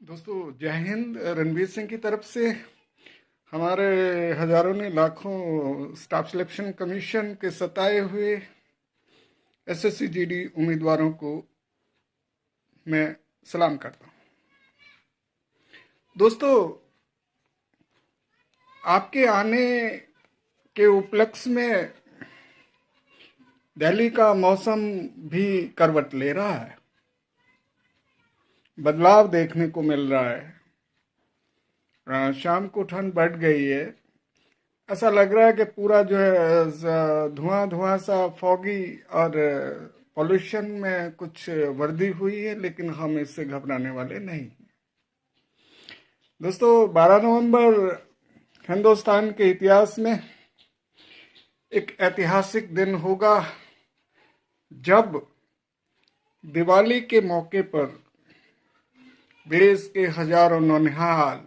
दोस्तों जय हिंद। रणवीर सिंह की तरफ से हमारे हजारों ने लाखों स्टाफ सिलेक्शन कमीशन के सताए हुए एसएससी जीडी उम्मीदवारों को मैं सलाम करता हूं। दोस्तों, आपके आने के उपलक्ष्य में दिल्ली का मौसम भी करवट ले रहा है, बदलाव देखने को मिल रहा है। शाम को ठंड बढ़ गई है। ऐसा लग रहा है कि पूरा जो है धुआं धुआं सा फॉगी और पॉल्यूशन में कुछ वृद्धि हुई है, लेकिन हम इससे घबराने वाले नहीं। दोस्तों, 12 नवंबर हिंदुस्तान के इतिहास में एक ऐतिहासिक दिन होगा, जब दिवाली के मौके पर देश के हजारों नौनिहाल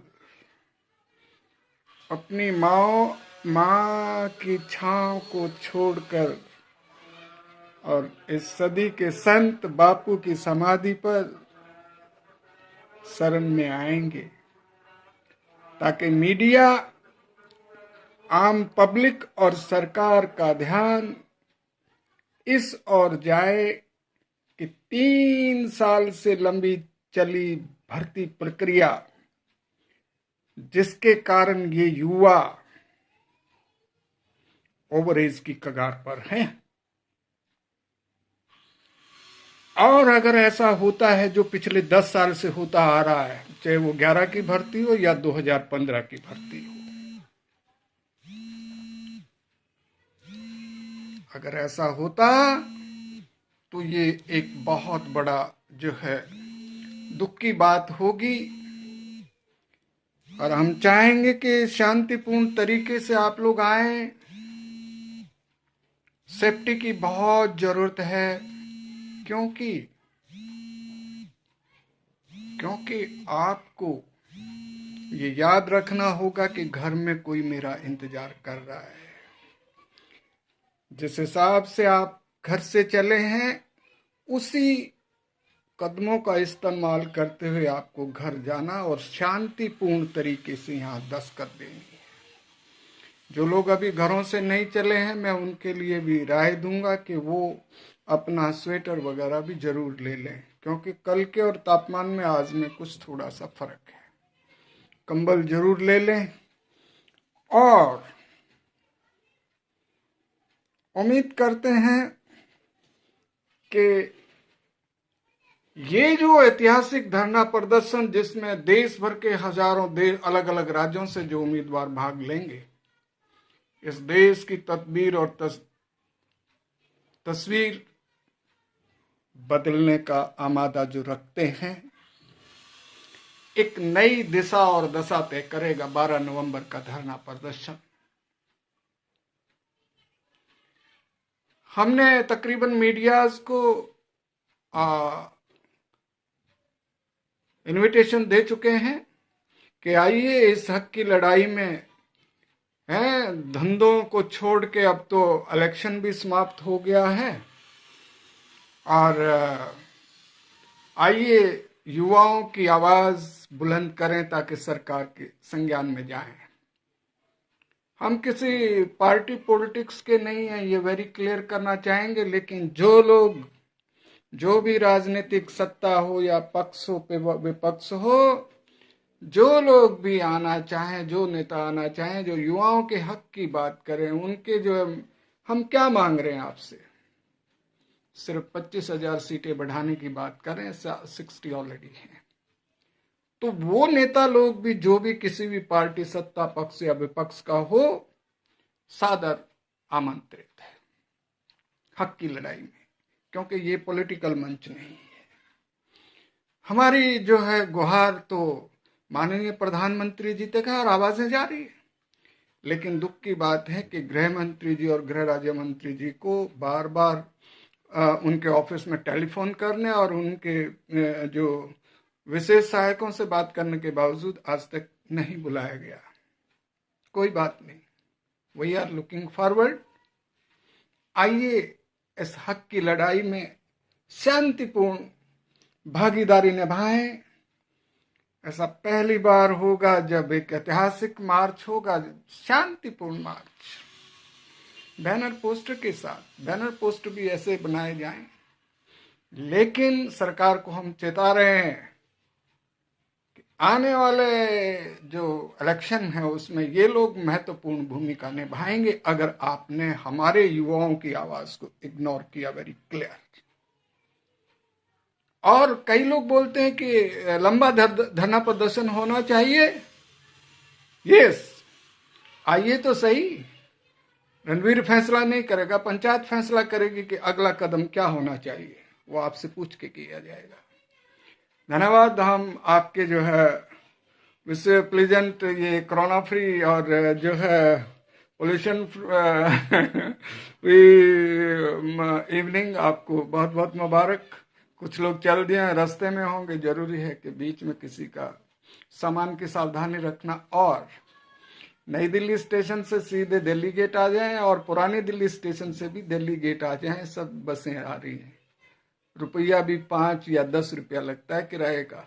अपनी माँ की छांव को छोड़कर और इस सदी के संत बापू की समाधि पर शरण में आएंगे, ताकि मीडिया, आम पब्लिक और सरकार का ध्यान इस ओर जाए कि 3 साल से लंबी चली भर्ती प्रक्रिया, जिसके कारण ये युवा ओवरएज की कगार पर हैं। और अगर ऐसा होता है जो पिछले 10 साल से होता आ रहा है, चाहे वो 11 की भर्ती हो या 2015 की भर्ती हो, अगर ऐसा होता तो ये एक बहुत बड़ा जो है दुख की बात होगी। और हम चाहेंगे कि शांतिपूर्ण तरीके से आप लोग आए। सेफ्टी की बहुत जरूरत है, क्योंकि आपको ये याद रखना होगा कि घर में कोई मेरा इंतजार कर रहा है। जिस हिसाब से आप घर से चले हैं, उसी कदमों का इस्तेमाल करते हुए आपको घर जाना और शांतिपूर्ण तरीके से यहाँ दस्तखत देनी है। जो लोग अभी घरों से नहीं चले हैं, मैं उनके लिए भी राय दूंगा कि वो अपना स्वेटर वगैरह भी जरूर ले लें, क्योंकि कल के और तापमान में आज में कुछ थोड़ा सा फर्क है। कंबल जरूर ले लें। और उम्मीद करते हैं कि ये जो ऐतिहासिक धरना प्रदर्शन, जिसमें देश भर के हजारों अलग अलग राज्यों से जो उम्मीदवार भाग लेंगे, इस देश की तदबीर और तस्वीर बदलने का आमादा जो रखते हैं, एक नई दिशा और दशा तय करेगा 12 नवंबर का धरना प्रदर्शन। हमने तकरीबन मीडियाज को इनविटेशन दे चुके हैं कि आइए इस हक की लड़ाई में हैं। धंधों को छोड़ के अब तो इलेक्शन भी समाप्त हो गया है, और आइए युवाओं की आवाज बुलंद करें ताकि सरकार के संज्ञान में जाएं। हम किसी पार्टी पॉलिटिक्स के नहीं हैं, ये वेरी क्लियर करना चाहेंगे। लेकिन जो लोग, जो भी राजनीतिक सत्ता हो या पक्ष हो विपक्ष हो, जो लोग भी आना चाहें, जो नेता आना चाहें, जो युवाओं के हक की बात करें, उनके जो हम क्या मांग रहे हैं आपसे, सिर्फ 25,000 सीटें बढ़ाने की बात करें, 60 ऑलरेडी हैं। तो वो नेता लोग भी, जो भी किसी भी पार्टी सत्ता पक्ष या विपक्ष का हो, सादर आमंत्रित है हक की लड़ाई में, क्योंकि ये पॉलिटिकल मंच नहीं है। हमारी जो है गुहार तो माननीय प्रधानमंत्री जी तक है और आवाजें जा रही है। लेकिन दुख की बात है कि गृह मंत्री जी और गृह राज्य मंत्री जी को बार बार उनके ऑफिस में टेलीफोन करने और उनके जो विशेष सहायकों से बात करने के बावजूद आज तक नहीं बुलाया गया। कोई बात नहीं, वी आर लुकिंग फॉरवर्ड। आइए इस हक की लड़ाई में शांतिपूर्ण भागीदारी निभाएं। ऐसा पहली बार होगा जब एक ऐतिहासिक मार्च होगा, शांतिपूर्ण मार्च, बैनर पोस्टर के साथ। बैनर पोस्टर भी ऐसे बनाए जाएं। लेकिन सरकार को हम चेता रहे हैं कि आने वाले जो इलेक्शन है उसमें ये लोग महत्वपूर्ण भूमिका निभाएंगे अगर आपने हमारे युवाओं की आवाज को इग्नोर किया। Very clear. और कई लोग बोलते हैं कि लंबा धरना प्रदर्शन होना चाहिए। यस, आइए तो सही। रणवीर फैसला नहीं करेगा, पंचायत फैसला करेगी कि अगला कदम क्या होना चाहिए, वो आपसे पूछ के किया जाएगा। धन्यवाद। हम आपके जो है विश्व प्लीजेंट ये कोरोना फ्री और जो है पोल्यूशन इवनिंग आपको बहुत बहुत मुबारक। कुछ लोग चल दिए हैं, रास्ते में होंगे, जरूरी है कि बीच में किसी का सामान की सावधानी रखना। और नई दिल्ली स्टेशन से सीधे दिल्ली गेट आ जाएं और पुरानी दिल्ली स्टेशन से भी दिल्ली गेट आ जाएं। सब बसें आ रही हैं। रुपया भी 5 या 10 रुपया लगता है किराए का।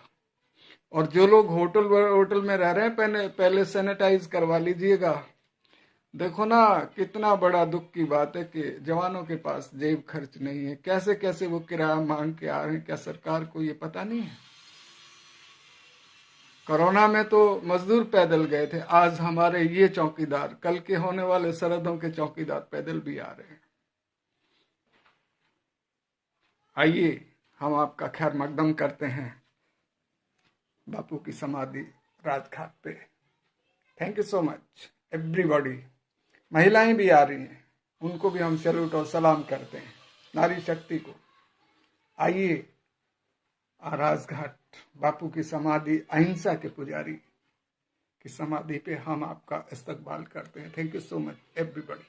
और जो लोग होटल में रह रहे हैं पहले सैनिटाइज करवा लीजिएगा। देखो ना, कितना बड़ा दुख की बात है कि जवानों के पास जेब खर्च नहीं है। कैसे कैसे वो किराया मांग के आ रहे हैं, क्या सरकार को ये पता नहीं है? कोरोना में तो मजदूर पैदल गए थे, आज हमारे ये चौकीदार, कल के होने वाले सरहदों के चौकीदार पैदल भी आ रहे हैं। आइए हम आपका खैर मकदम करते हैं बापू की समाधि राजघाट पे। Thank you so much everybody. महिलाएं भी आ रही हैं, उनको भी हम सैल्यूट और सलाम करते हैं, नारी शक्ति को। आइए राजघाट बापू की समाधि, अहिंसा के पुजारी की समाधि पे हम आपका इस्तकबाल करते हैं। Thank you so much everybody.